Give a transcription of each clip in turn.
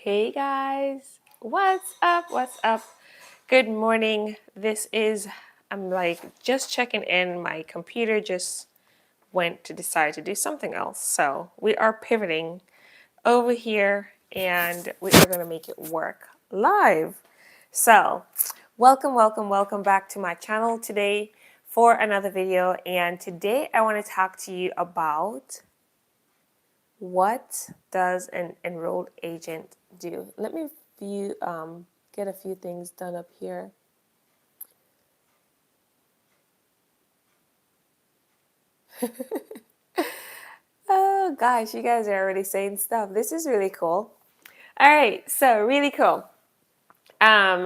Hey guys, what's up? What's up? Good morning. I'm like just checking in. My computer just went to decide to do something else. So we are pivoting over here and we are going to make it work live. So, welcome back to my channel today for another video. And today I want to talk to you about what does an enrolled agent do? Let me get a few things done up here. Oh gosh, you guys are already saying stuff. This is really cool. All right, so really cool.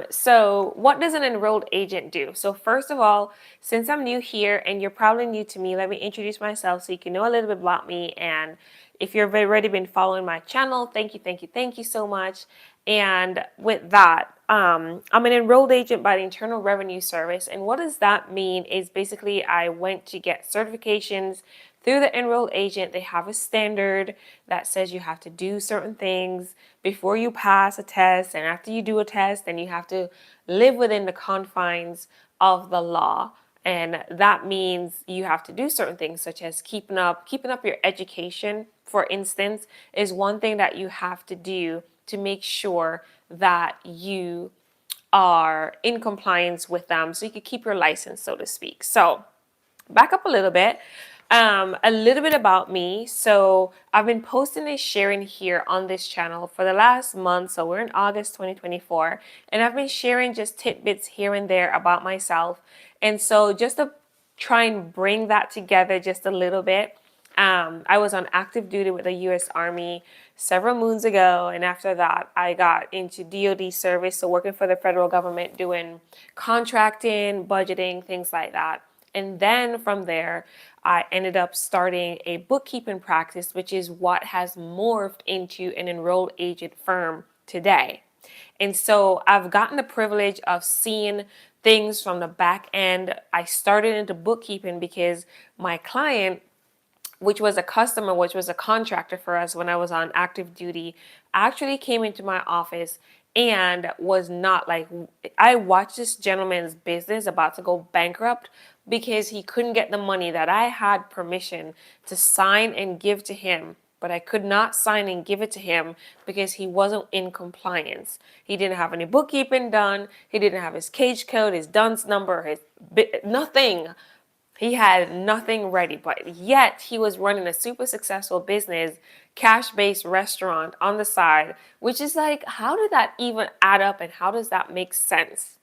So what does an enrolled agent do? So first of all, since I'm new here and you're probably new to me, let me introduce myself so you can know a little bit about me. And if you've already been following my channel, thank you so much. And with that, I'm an enrolled agent by the Internal Revenue Service. And what does that mean is basically I went to get certifications through the enrolled agent. They have a standard that says you have to do certain things before you pass a test, and after you do a test, then you have to live within the confines of the law. And that means you have to do certain things such as keeping up your education, for instance, is one thing that you have to do to make sure that you are in compliance with them so you can keep your license, so to speak. So back up a little bit about me. So I've been posting and sharing here on this channel for the last month. So we're in August 2024, and I've been sharing just tidbits here and there about myself. And so just to try and bring that together just a little bit, I was on active duty with the U.S. Army several moons ago, and after that, I got into DoD service, so working for the federal government, doing contracting, budgeting, things like that. And then from there, I ended up starting a bookkeeping practice, which is what has morphed into an enrolled agent firm today. And so I've gotten the privilege of seeing things from the back end. I started into bookkeeping because my client, which was a customer, which was a contractor for us when I was on active duty, actually came into my office and was not like, I watched this gentleman's business about to go bankrupt because he couldn't get the money that I had permission to sign and give to him. But I could not sign and give it to him because he wasn't in compliance. He didn't have any bookkeeping done. He didn't have his cage code, his DUNS number, nothing. He had nothing ready, but yet he was running a super successful business, cash-based restaurant on the side, which is like, how did that even add up and how does that make sense?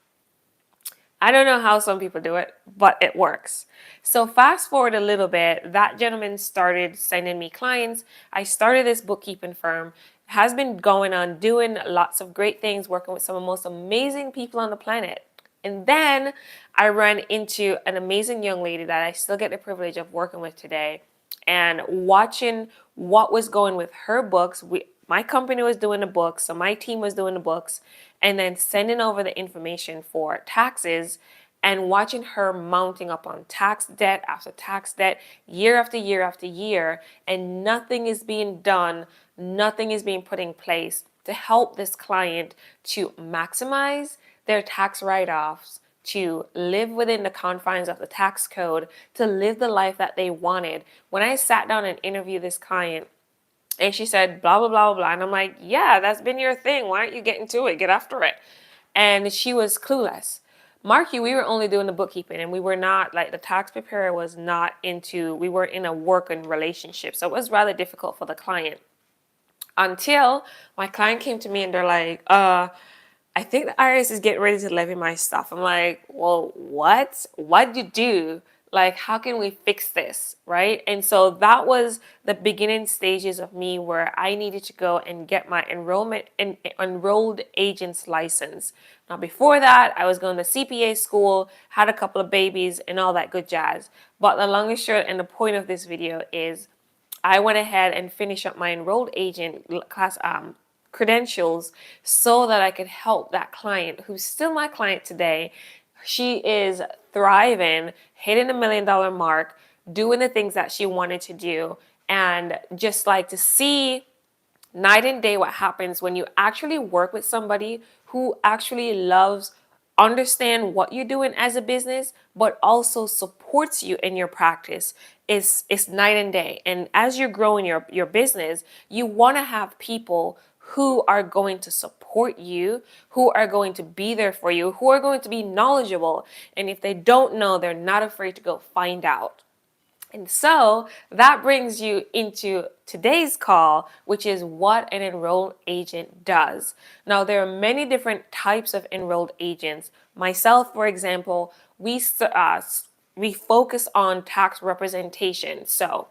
I don't know how some people do it, but it works. So fast forward a little bit, that gentleman started sending me clients. I started this bookkeeping firm, has been going on doing lots of great things, working with some of the most amazing people on the planet. And then I ran into an amazing young lady that I still get the privilege of working with today and watching what was going with her books. My company was doing the books, so my team was doing the books, and then sending over the information for taxes and watching her mounting up on tax debt after tax debt, year after year after year, and nothing is being done, nothing is being put in place to help this client to maximize their tax write-offs, to live within the confines of the tax code, to live the life that they wanted. When I sat down and interviewed this client, and she said, blah, blah, blah, blah. And I'm like, yeah, that's been your thing. Why aren't you getting to it? Get after it. And she was clueless. Mark you, we were only doing the bookkeeping and we were not, like, the tax preparer was not into, we were in a working relationship. So it was rather difficult for the client. Until my client came to me and they're like, I think the IRS is getting ready to levy my stuff. I'm like, well, what? What'd you do? Like, how can we fix this? Right? And so that was the beginning stages of me where I needed to go and get my enrolled agent's license. Now, before that, I was going to CPA school, had a couple of babies and all that good jazz. But the long and short and the point of this video is I went ahead and finished up my enrolled agent class credentials so that I could help that client who's still my client today. She is thriving, hitting the $1 million mark, doing the things that she wanted to do, and just like to see Night and day what happens when you actually work with somebody who actually loves, understand what you're doing as a business, but also supports you in your practice. Is night and day. And as you're growing your business, you want to have people who are going to support you, who are going to be there for you, who are going to be knowledgeable, and if they don't know, they're not afraid to go find out. And so that brings you into today's call, which is what an enrolled agent does. Now, there are many different types of enrolled agents. Myself, for example, we focus on tax representation. So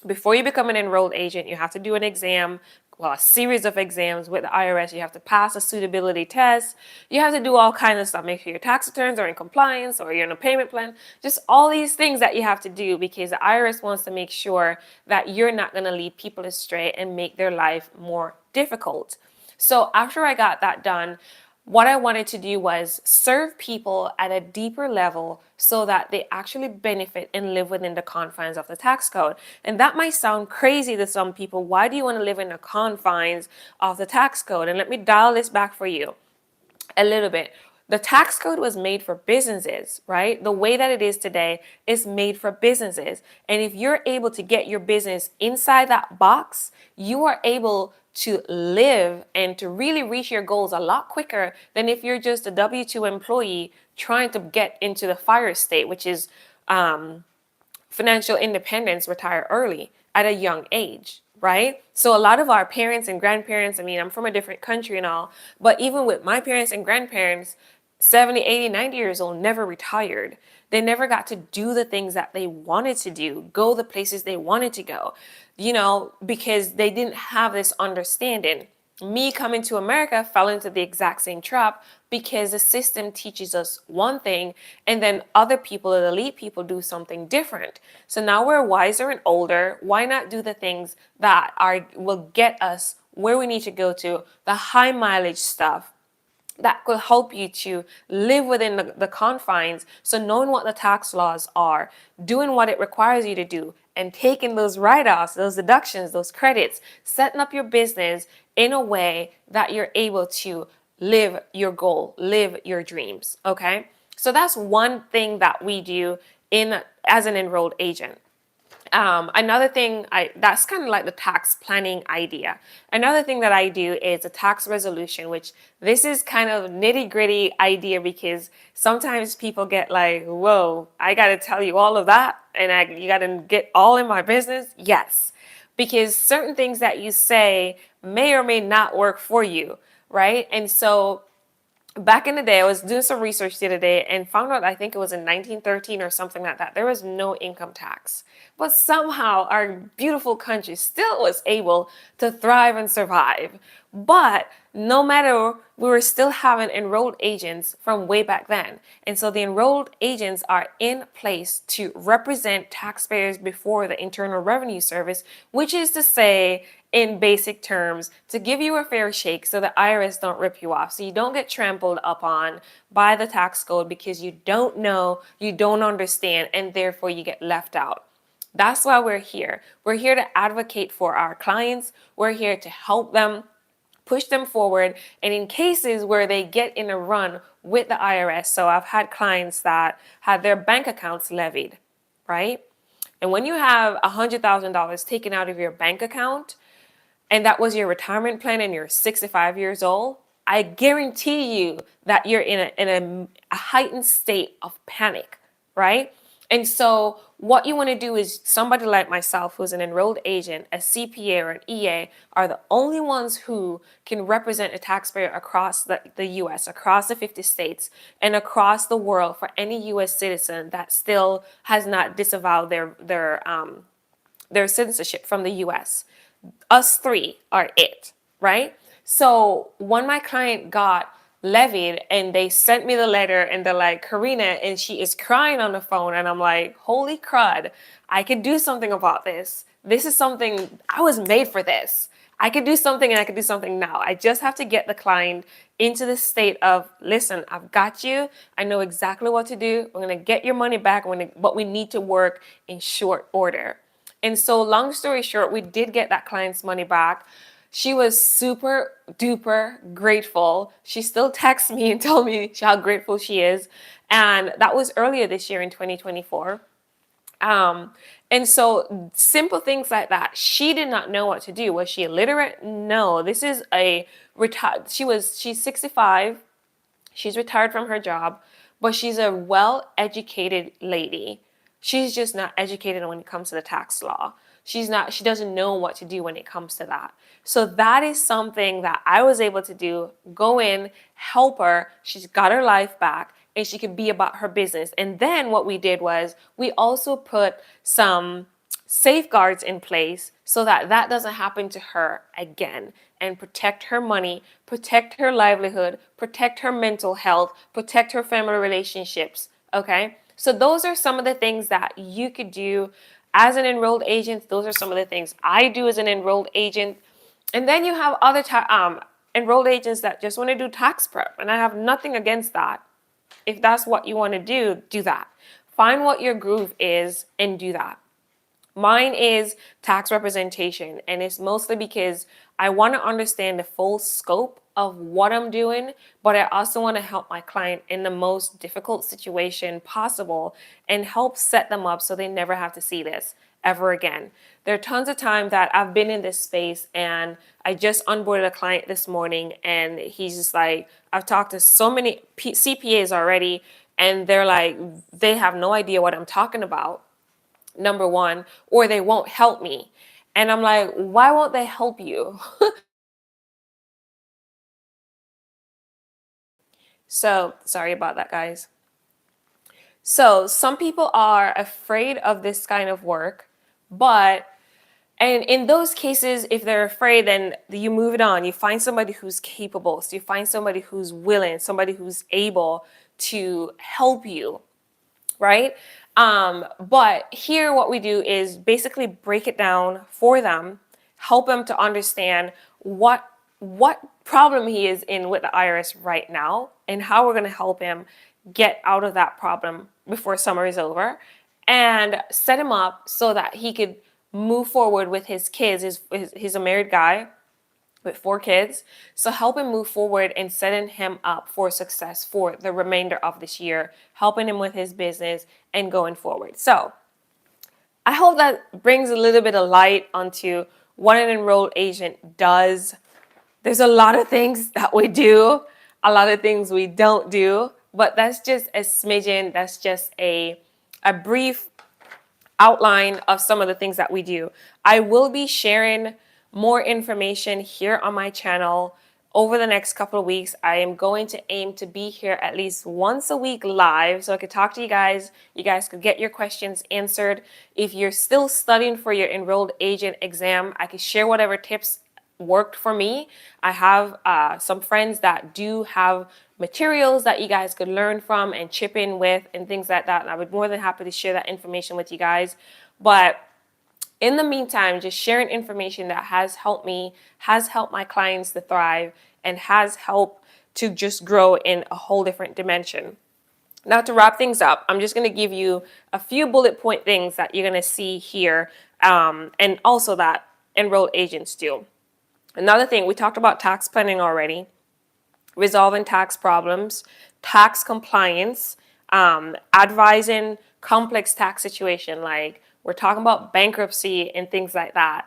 before you become an enrolled agent, you have to do an exam, well, a series of exams with the IRS. You have to pass a suitability test. You have to do all kinds of stuff. Make sure your tax returns are in compliance or you're in a payment plan. Just all these things that you have to do because the IRS wants to make sure that you're not going to lead people astray and make their life more difficult. So after I got that done, what I wanted to do was serve people at a deeper level so that they actually benefit and live within the confines of the tax code. And that might sound crazy to some people. Why do you want to live in the confines of the tax code? And let me dial this back for you a little bit. The tax code was made for businesses, right? The way that it is today is made for businesses. And if you're able to get your business inside that box, you are able to live and to really reach your goals a lot quicker than if you're just a W-2 employee trying to get into the fire state, which is financial independence, retire early at a young age, right? So a lot of our parents and grandparents, I mean, I'm from a different country and all, but even with my parents and grandparents, 70, 80, 90 years old, never retired. They never got to do the things that they wanted to do, go the places they wanted to go, because they didn't have this understanding. Me coming to America fell into the exact same trap because the system teaches us one thing and then other people, the elite people, do something different. So now we're wiser and older. Why not do the things that will get us where we need to go to, the high mileage stuff that could help you to live within the confines. So knowing what the tax laws are, doing what it requires you to do, and taking those write-offs, those deductions, those credits, setting up your business in a way that you're able to live your goal, live your dreams. Okay. So that's one thing that we do as an enrolled agent. Another thing that's kind of like the tax planning idea. Another thing that I do is a tax resolution, which this is kind of nitty gritty idea because sometimes people get like, whoa, I got to tell you all of that. And you got to get all in my business. Yes, because certain things that you say may or may not work for you. Right. And so back in the day, I was doing some research the other day and found out, I think it was in 1913 or something like that, there was no income tax. But somehow our beautiful country still was able to thrive and survive. But no matter, we were still having enrolled agents from way back then. And so the enrolled agents are in place to represent taxpayers before the Internal Revenue Service, which is to say, in basic terms, to give you a fair shake so the IRS don't rip you off, so you don't get trampled upon by the tax code because you don't know, you don't understand, and therefore you get left out. That's why we're here. We're here to advocate for our clients. We're here to help them, push them forward, and in cases where they get in a run with the IRS. So I've had clients that had their bank accounts levied, right? And when you have $100,000 taken out of your bank account, and that was your retirement plan and you're 65 years old, I guarantee you that you're in a heightened state of panic, right? And so what you want to do is somebody like myself, who's an enrolled agent, a CPA or an EA, are the only ones who can represent a taxpayer across the US, across the 50 states, and across the world for any US citizen that still has not disavowed their citizenship from the US. Us three are it, right? So when my client got levied and they sent me the letter and they're like, Karina, and she is crying on the phone, and I'm like, holy crud, I could do something about this. This is something, I was made for this. I could do something and I could do something now. I just have to get the client into the state of, listen, I've got you. I know exactly what to do. We're going to get your money back, but we need to work in short order. And so long story short, we did get that client's money back. She was super duper grateful. She still texts me and told me how grateful she is. And that was earlier this year in 2024. Um, and so simple things like that. She did not know what to do. Was she illiterate? No. This is a retired. She's 65. She's retired from her job, but she's a well-educated lady. She's just not educated when it comes to the tax law. She doesn't know what to do when it comes to that. So that is something that I was able to do. Go in, help her. She's got her life back and she could be about her business. And then what we did was we also put some safeguards in place so that that doesn't happen to her again, and protect her money, protect her livelihood, protect her mental health, protect her family relationships. Okay, so those are some of the things that you could do as an enrolled agent. Those are some of the things I do as an enrolled agent. And then you have other enrolled agents that just want to do tax prep, and I have nothing against that. If that's what you want to do that. Find what your groove is and do that. Mine is tax representation, and it's mostly because I want to understand the full scope of what I'm doing, but I also want to help my client in the most difficult situation possible and help set them up so they never have to see this ever again. There are tons of times that I've been in this space, and I just onboarded a client this morning, and he's just like, I've talked to so many CPAs already, and they're like, they have no idea what I'm talking about, number one, or they won't help me. And I'm like, why won't they help you? So sorry about that, guys. So some people are afraid of this kind of work, but and in those cases, if they're afraid, then you move it on. You find somebody who's capable. So you find somebody who's willing, somebody who's able to help you, right? But here, what we do is basically break it down for them, help them to understand what problem he is in with the IRS right now, and how we're going to help him get out of that problem before summer is over, and set him up so that he could move forward with his kids. He's a married guy with 4 kids. So help him move forward and setting him up for success for the remainder of this year, helping him with his business and going forward. So I hope that brings a little bit of light onto what an enrolled agent does. There's a lot of things that we do, a lot of things we don't do, but that's just a smidgen. That's just a brief outline of some of the things that we do. I will be sharing more information here on my channel over the next couple of weeks. I am going to aim to be here at least once a week live so I could talk to you guys. You guys could get your questions answered. If you're still studying for your enrolled agent exam, I could share whatever tips worked for me. I have some friends that do have materials that you guys could learn from and chip in with and things like that. And I would be more than happy to share that information with you guys. But in the meantime, just sharing information that has helped me, has helped my clients to thrive, and has helped to just grow in a whole different dimension. Now, to wrap things up, I'm just going to give you a few bullet point things that you're going to see here, and also that enrolled agents do. Another thing, we talked about tax planning already, resolving tax problems, tax compliance, advising complex tax situation, like we're talking about bankruptcy and things like that.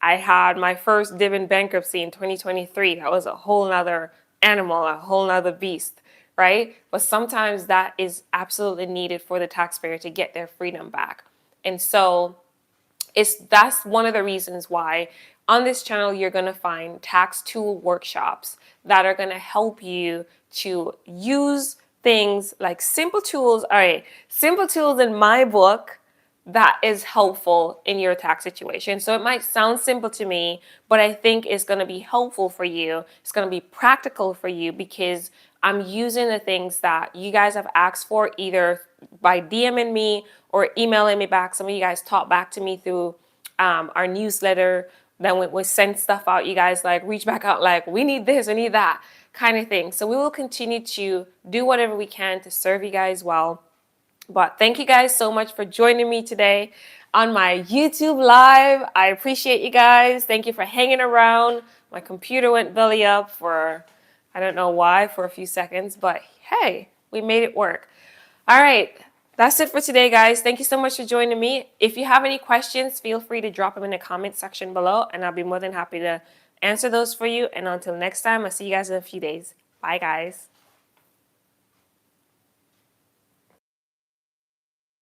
I had my first div in bankruptcy in 2023. That was a whole nother animal, a whole nother beast, right? But sometimes that is absolutely needed for the taxpayer to get their freedom back. And so that's one of the reasons why on this channel you're going to find tax tool workshops that are going to help you to use things like simple tools. All right, simple tools in my book that is helpful in your tax situation. So it might sound simple to me, but I think it's going to be helpful for you. It's going to be practical for you because I'm using the things that you guys have asked for either by DMing me or emailing me back. Some of you guys talk back to me through our newsletter. Then we send stuff out. You guys like reach back out like, we need this, we need that kind of thing. So we will continue to do whatever we can to serve you guys well. But thank you guys so much for joining me today on my YouTube live. I appreciate you guys. Thank you for hanging around. My computer went belly up for, I don't know why, for a few seconds, but hey, we made it work. All right, that's it for today, guys. Thank you so much for joining me. If you have any questions, feel free to drop them in the comment section below, and I'll be more than happy to answer those for you. And until next time, I'll see you guys in a few days. Bye, guys.